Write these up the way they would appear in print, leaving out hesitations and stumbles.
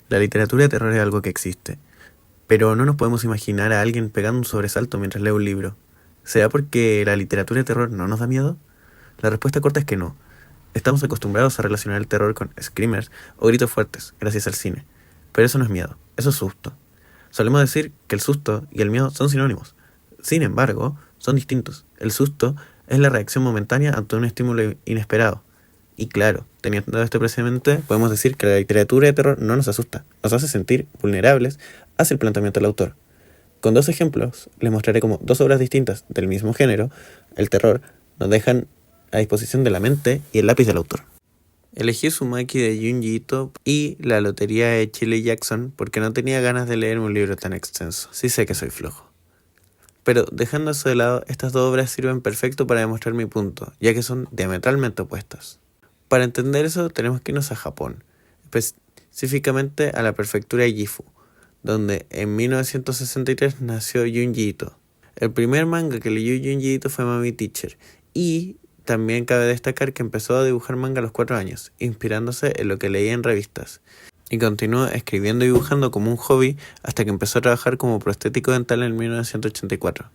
La literatura de terror es algo que existe, pero no nos podemos imaginar a alguien pegando un sobresalto mientras lee un libro. ¿Será porque la literatura de terror no nos da miedo? La respuesta corta es que no. Estamos acostumbrados a relacionar el terror con screamers o gritos fuertes, gracias al cine. Pero eso no es miedo, eso es susto. Solemos decir que el susto y el miedo son sinónimos. Sin embargo, son distintos. El susto es la reacción momentánea ante un estímulo inesperado. Y claro, teniendo esto presente, podemos decir que la literatura de terror no nos asusta, nos hace sentir vulnerables hacia el planteamiento del autor. Con dos ejemplos, les mostraré cómo dos obras distintas del mismo género, el terror, nos dejan a disposición de la mente y el lápiz del autor. Elegí Uzumaki de Junji Ito y La lotería de Shirley Jackson porque no tenía ganas de leer un libro tan extenso. Sí sé que soy flojo. Pero dejando eso de lado, estas dos obras sirven perfecto para demostrar mi punto, ya que son diametralmente opuestas. Para entender eso tenemos que irnos a Japón, específicamente a la prefectura de Gifu, donde en 1963 nació Junji Ito. El primer manga que leyó Junji Ito fue Mami Teacher, y también cabe destacar que empezó a dibujar manga a los 4 años, inspirándose en lo que leía en revistas. Y continuó escribiendo y dibujando como un hobby hasta que empezó a trabajar como prostético dental en 1984.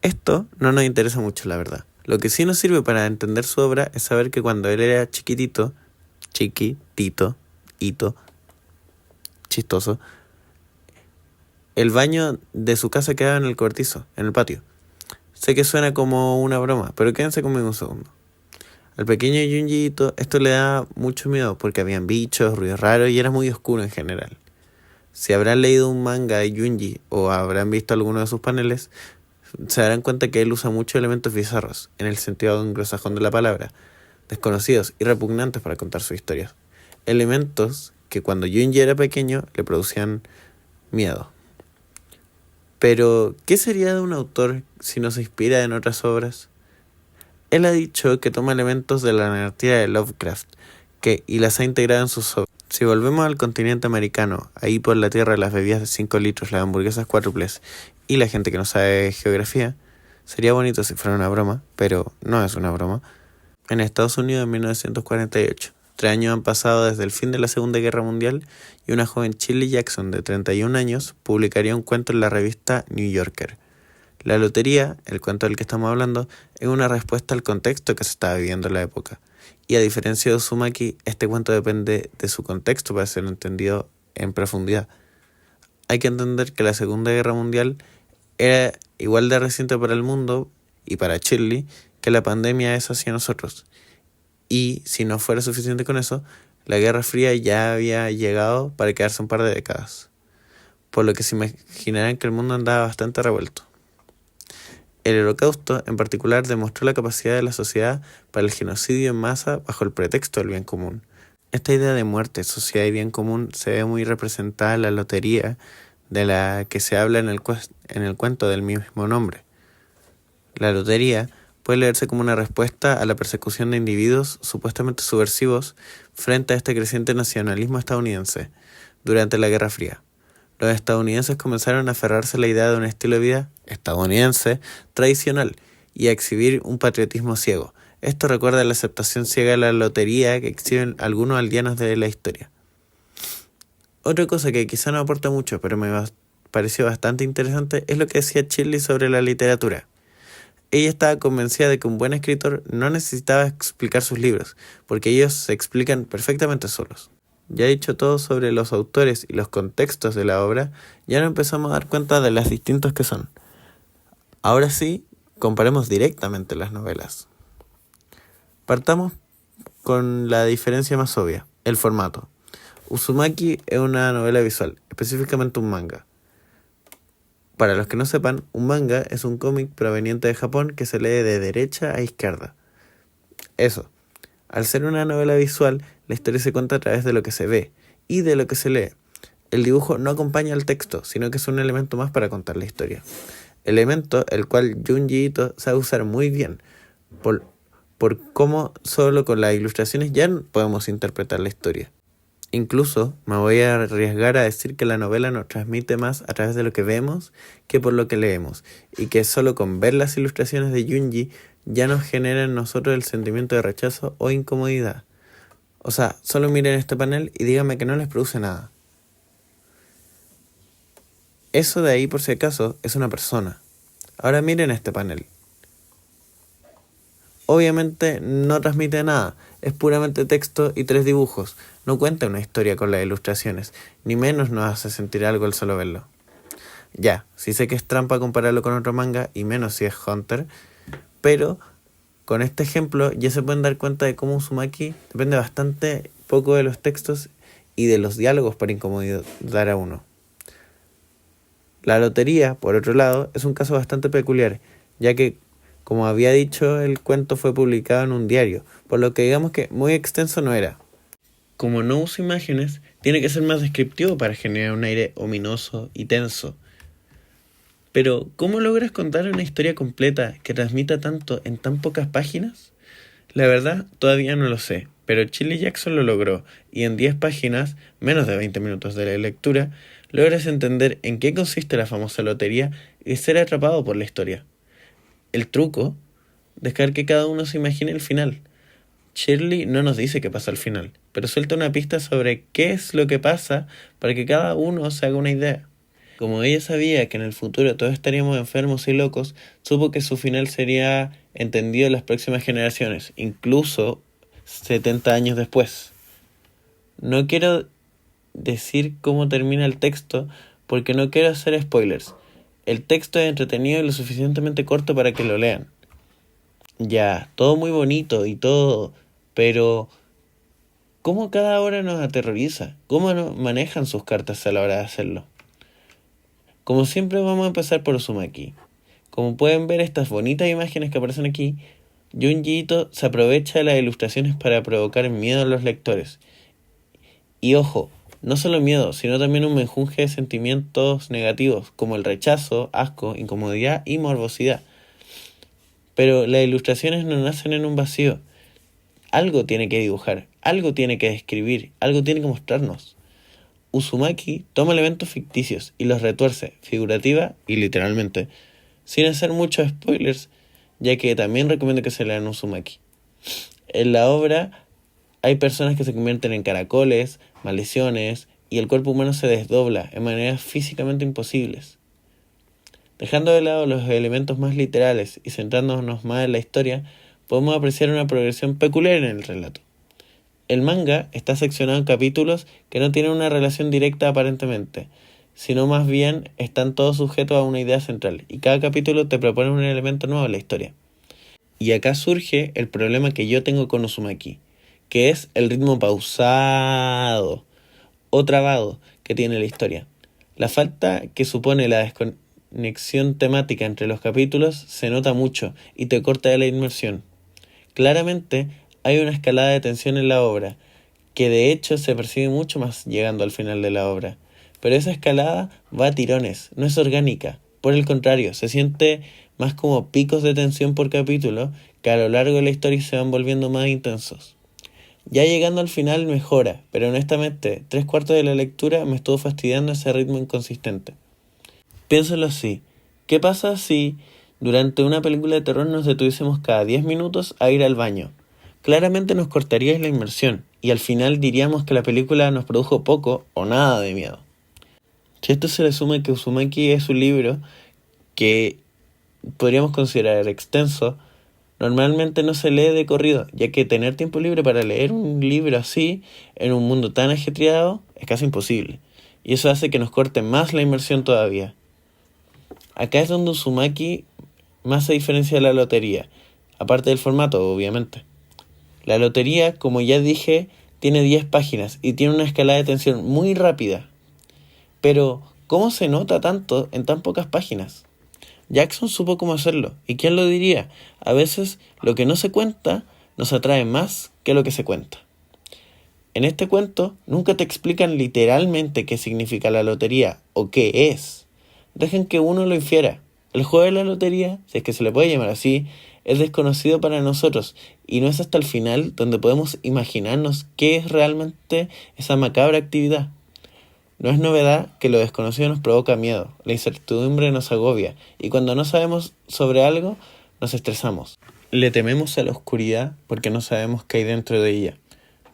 Esto no nos interesa mucho, la verdad. Lo que sí nos sirve para entender su obra es saber que cuando él era chiquitito, hito, chistoso, el baño de su casa quedaba en el cobertizo, en el patio. Sé que suena como una broma, pero quédense conmigo un segundo. Al pequeño Junji Ito esto le da mucho miedo porque habían bichos, ruidos raros y era muy oscuro en general. Si habrán leído un manga de Junji o habrán visto alguno de sus paneles, se darán cuenta que él usa muchos elementos bizarros, en el sentido anglosajón de la palabra, desconocidos y repugnantes para contar sus historias. Elementos que cuando Junji era pequeño le producían miedo. Pero, ¿qué sería de un autor si no se inspira en otras obras? Él ha dicho que toma elementos de la narrativa de Lovecraft y las ha integrado en sus obras. Si volvemos al continente americano, ahí por la tierra las bebidas de 5 litros, las hamburguesas cuádruples y la gente que no sabe geografía, sería bonito si fuera una broma, pero no es una broma. En Estados Unidos en 1948, 3 años han pasado desde el fin de la Segunda Guerra Mundial y una joven Shirley Jackson de 31 años publicaría un cuento en la revista New Yorker. La lotería, el cuento del que estamos hablando, es una respuesta al contexto que se estaba viviendo en la época. Y a diferencia de Uzumaki, este cuento depende de su contexto para ser entendido en profundidad. Hay que entender que la Segunda Guerra Mundial era igual de reciente para el mundo y para Shirley que la pandemia es hacia nosotros. Y si no fuera suficiente con eso, la Guerra Fría ya había llegado para quedarse un par de décadas. Por lo que se imaginarán que el mundo andaba bastante revuelto. El Holocausto, en particular, demostró la capacidad de la sociedad para el genocidio en masa bajo el pretexto del bien común. Esta idea de muerte, sociedad y bien común se ve muy representada en la lotería, de la que se habla en el cuento del mismo nombre. La lotería puede leerse como una respuesta a la persecución de individuos supuestamente subversivos frente a este creciente nacionalismo estadounidense durante la Guerra Fría. Los estadounidenses comenzaron a aferrarse a la idea de un estilo de vida estadounidense tradicional y a exhibir un patriotismo ciego. Esto recuerda la aceptación ciega de la lotería que exhiben algunos aldeanos de la historia. Otra cosa que quizá no aporta mucho, pero me pareció bastante interesante, es lo que decía Shirley sobre la literatura. Ella estaba convencida de que un buen escritor no necesitaba explicar sus libros, porque ellos se explican perfectamente solos. Ya dicho todo sobre los autores y los contextos de la obra, ya nos empezamos a dar cuenta de las distintos que son. Ahora sí, comparemos directamente las novelas. Partamos con la diferencia más obvia, el formato. Uzumaki es una novela visual, específicamente un manga. Para los que no sepan, un manga es un cómic proveniente de Japón que se lee de derecha a izquierda. Eso. Al ser una novela visual, la historia se cuenta a través de lo que se ve y de lo que se lee. El dibujo no acompaña al texto, sino que es un elemento más para contar la historia. Elemento el cual Junji Ito sabe usar muy bien, por cómo solo con las ilustraciones ya podemos interpretar la historia. Incluso me voy a arriesgar a decir que la novela nos transmite más a través de lo que vemos que por lo que leemos, y que solo con ver las ilustraciones de Junji ya nos genera en nosotros el sentimiento de rechazo o incomodidad. O sea, solo miren este panel y díganme que no les produce nada. Eso de ahí, por si acaso, es una persona. Ahora miren este panel. Obviamente no transmite nada, es puramente texto y 3 dibujos. No cuenta una historia con las ilustraciones, ni menos nos hace sentir algo el solo verlo. Ya, sí sé que es trampa compararlo con otro manga, y menos si es Hunter, pero con este ejemplo ya se pueden dar cuenta de cómo Uzumaki depende bastante poco de los textos y de los diálogos para incomodar a uno. La lotería, por otro lado, es un caso bastante peculiar, ya que, como había dicho, el cuento fue publicado en un diario, por lo que digamos que muy extenso no era. Como no usa imágenes, tiene que ser más descriptivo para generar un aire ominoso y tenso. Pero, ¿cómo logras contar una historia completa que transmita tanto en tan pocas páginas? La verdad, todavía no lo sé, pero Shirley Jackson lo logró, y en 10 páginas, menos de 20 minutos de la lectura, logras entender en qué consiste la famosa lotería y ser atrapado por la historia. El truco, dejar que cada uno se imagine el final. Shirley no nos dice qué pasa al final, pero suelta una pista sobre qué es lo que pasa para que cada uno se haga una idea. Como ella sabía que en el futuro todos estaríamos enfermos y locos, supo que su final sería entendido en las próximas generaciones, incluso 70 años después. No quiero decir cómo termina el texto porque no quiero hacer spoilers. El texto es entretenido y lo suficientemente corto para que lo lean. Ya, todo muy bonito y todo, pero ¿cómo cada hora nos aterroriza? ¿Cómo manejan sus cartas a la hora de hacerlo? Como siempre vamos a empezar por Uzumaki. Como pueden ver estas bonitas imágenes que aparecen aquí, Junji Ito se aprovecha de las ilustraciones para provocar miedo a los lectores. Y ojo, no solo miedo, sino también un menjunje de sentimientos negativos, como el rechazo, asco, incomodidad y morbosidad. Pero las ilustraciones no nacen en un vacío. Algo tiene que dibujar, algo tiene que describir, algo tiene que mostrarnos. Uzumaki toma elementos ficticios y los retuerce, figurativa y literalmente, sin hacer muchos spoilers, ya que también recomiendo que se lean Uzumaki. En la obra hay personas que se convierten en caracoles, maldiciones, y el cuerpo humano se desdobla en maneras físicamente imposibles. Dejando de lado los elementos más literales y centrándonos más en la historia, podemos apreciar una progresión peculiar en el relato. El manga está seccionado en capítulos que no tienen una relación directa aparentemente, sino más bien están todos sujetos a una idea central, y cada capítulo te propone un elemento nuevo en la historia. Y acá surge el problema que yo tengo con Uzumaki, que es el ritmo pausado o trabado que tiene la historia. La falta que supone la desconexión temática entre los capítulos se nota mucho y te corta de la inmersión. Claramente hay una escalada de tensión en la obra, que de hecho se percibe mucho más llegando al final de la obra. Pero esa escalada va a tirones, no es orgánica. Por el contrario, se siente más como picos de tensión por capítulo, que a lo largo de la historia se van volviendo más intensos. Ya llegando al final mejora, pero honestamente, 3/4 de la lectura me estuvo fastidiando ese ritmo inconsistente. Piénsalo así, ¿qué pasa si durante una película de terror nos detuviésemos cada 10 minutos a ir al baño? Claramente nos cortaría la inmersión, y al final diríamos que la película nos produjo poco o nada de miedo. Si esto se le suma que Uzumaki es un libro que podríamos considerar extenso, normalmente no se lee de corrido, ya que tener tiempo libre para leer un libro así, en un mundo tan ajetreado, es casi imposible. Y eso hace que nos corte más la inmersión todavía. Acá es donde Uzumaki más se diferencia de la lotería, aparte del formato, obviamente. La lotería, como ya dije, tiene 10 páginas y tiene una escalada de tensión muy rápida. Pero, ¿cómo se nota tanto en tan pocas páginas? Jackson supo cómo hacerlo, y quién lo diría, a veces lo que no se cuenta nos atrae más que lo que se cuenta. En este cuento nunca te explican literalmente qué significa la lotería o qué es. Dejen que uno lo infiera. El juego de la lotería, si es que se le puede llamar así, es desconocido para nosotros, y no es hasta el final donde podemos imaginarnos qué es realmente esa macabra actividad. No es novedad que lo desconocido nos provoca miedo, la incertidumbre nos agobia, y cuando no sabemos sobre algo, nos estresamos. Le tememos a la oscuridad porque no sabemos qué hay dentro de ella.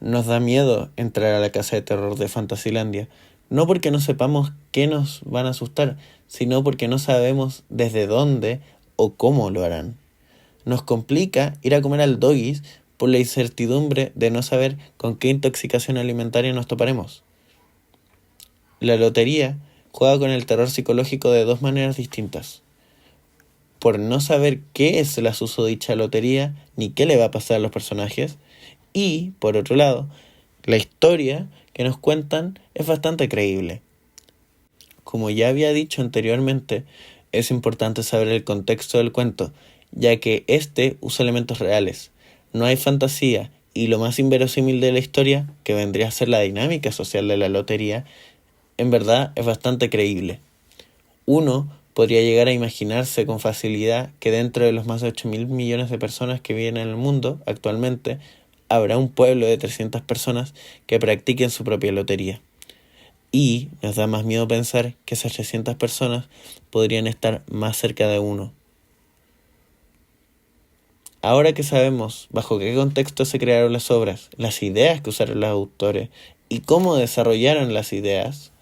Nos da miedo entrar a la casa de terror de Fantasylandia No porque no sepamos qué nos van a asustar, sino porque no sabemos desde dónde o cómo lo harán. Nos complica ir a comer al Doggies por la incertidumbre de no saber con qué intoxicación alimentaria nos toparemos. La lotería juega con el terror psicológico de dos maneras distintas. Por no saber qué es la susodicha lotería ni qué le va a pasar a los personajes. Y, por otro lado, la historia que nos cuentan es bastante creíble. Como ya había dicho anteriormente, es importante saber el contexto del cuento, ya que este usa elementos reales. No hay fantasía, y lo más inverosímil de la historia, que vendría a ser la dinámica social de la lotería, en verdad es bastante creíble. Uno podría llegar a imaginarse con facilidad que dentro de los más de 8.000 millones de personas que viven en el mundo actualmente, habrá un pueblo de 300 personas que practiquen su propia lotería. Y nos da más miedo pensar que esas 300 personas podrían estar más cerca de uno. Ahora que sabemos bajo qué contexto se crearon las obras, las ideas que usaron los autores y cómo desarrollaron las ideas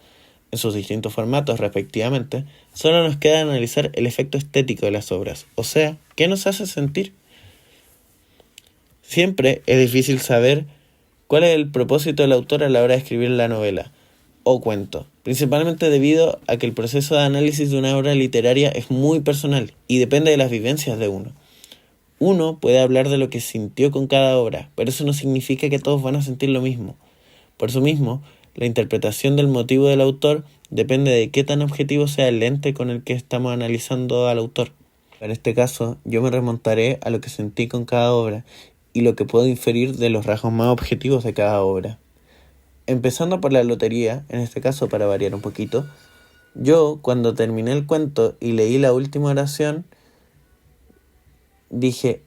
en sus distintos formatos respectivamente, solo nos queda analizar el efecto estético de las obras, o sea, qué nos hace sentir. Siempre es difícil saber cuál es el propósito del autor a la hora de escribir la novela o cuento, principalmente debido a que el proceso de análisis de una obra literaria es muy personal y depende de las vivencias de uno. Uno puede hablar de lo que sintió con cada obra, pero eso no significa que todos van a sentir lo mismo. Por eso mismo, la interpretación del motivo del autor depende de qué tan objetivo sea el lente con el que estamos analizando al autor. En este caso, yo me remontaré a lo que sentí con cada obra y lo que puedo inferir de los rasgos más objetivos de cada obra. Empezando por la lotería, en este caso para variar un poquito, yo cuando terminé el cuento y leí la última oración, dije,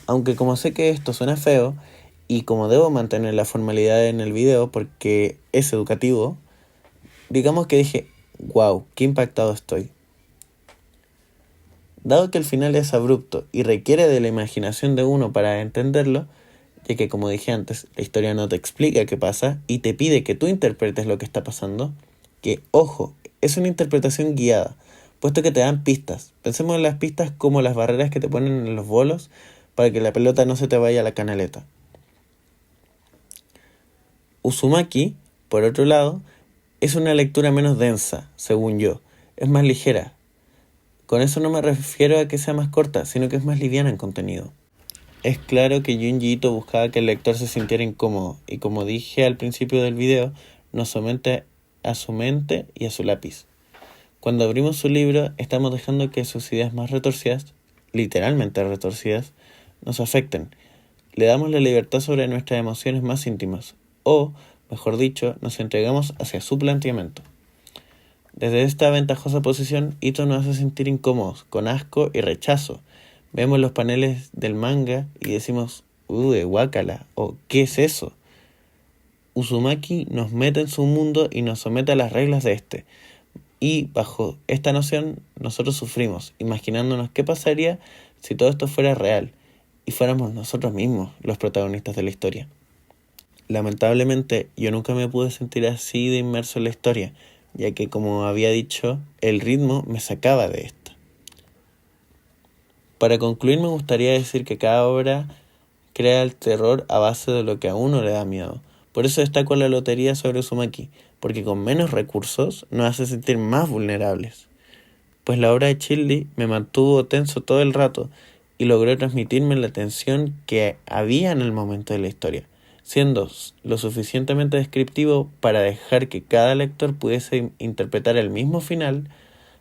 aunque como sé que esto suena feo, y como debo mantener la formalidad en el video porque es educativo, digamos que dije, wow, qué impactado estoy. Dado que el final es abrupto y requiere de la imaginación de uno para entenderlo, ya que como dije antes, la historia no te explica qué pasa y te pide que tú interpretes lo que está pasando, que, ojo, es una interpretación guiada, puesto que te dan pistas. Pensemos en las pistas como las barreras que te ponen en los bolos para que la pelota no se te vaya a la canaleta. Uzumaki, por otro lado, es una lectura menos densa, según yo, es más ligera. Con eso no me refiero a que sea más corta, sino que es más liviana en contenido. Es claro que Junji Ito buscaba que el lector se sintiera incómodo, y como dije al principio del video, nos somete a su mente y a su lápiz. Cuando abrimos su libro, estamos dejando que sus ideas más retorcidas, literalmente retorcidas, nos afecten. Le damos la libertad sobre nuestras emociones más íntimas, o, mejor dicho, nos entregamos hacia su planteamiento. Desde esta ventajosa posición, Ito nos hace sentir incómodos, con asco y rechazo. Vemos los paneles del manga y decimos, guácala, o ¿qué es eso? Uzumaki nos mete en su mundo y nos somete a las reglas de este. Y bajo esta noción, nosotros sufrimos, imaginándonos qué pasaría si todo esto fuera real y fuéramos nosotros mismos los protagonistas de la historia. Lamentablemente, yo nunca me pude sentir así de inmerso en la historia, ya que, como había dicho, el ritmo me sacaba de esta. Para concluir, me gustaría decir que cada obra crea el terror a base de lo que a uno le da miedo. Por eso destaco la lotería sobre Uzumaki, porque con menos recursos nos hace sentir más vulnerables. Pues la obra de Childi me mantuvo tenso todo el rato y logró transmitirme la tensión que había en el momento de la historia, siendo lo suficientemente descriptivo para dejar que cada lector pudiese interpretar el mismo final,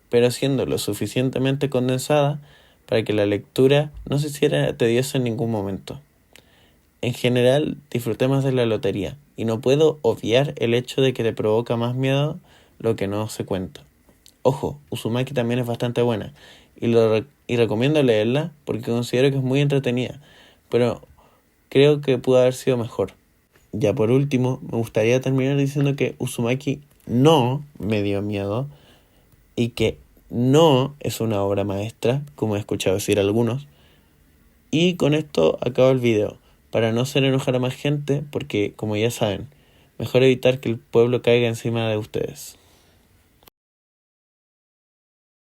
pero siendo lo suficientemente condensada para que la lectura no se hiciera tediosa en ningún momento. En general, disfruté más de la lotería, y no puedo obviar el hecho de que te provoca más miedo lo que no se cuenta. Ojo, Uzumaki también es bastante buena, y recomiendo leerla porque considero que es muy entretenida, pero creo que pudo haber sido mejor. Ya por último, me gustaría terminar diciendo que Uzumaki no me dio miedo, y que no es una obra maestra, como he escuchado decir algunos. Y con esto acabo el video, para no hacer enojar a más gente, porque como ya saben, Mejor evitar que el pueblo caiga encima de ustedes.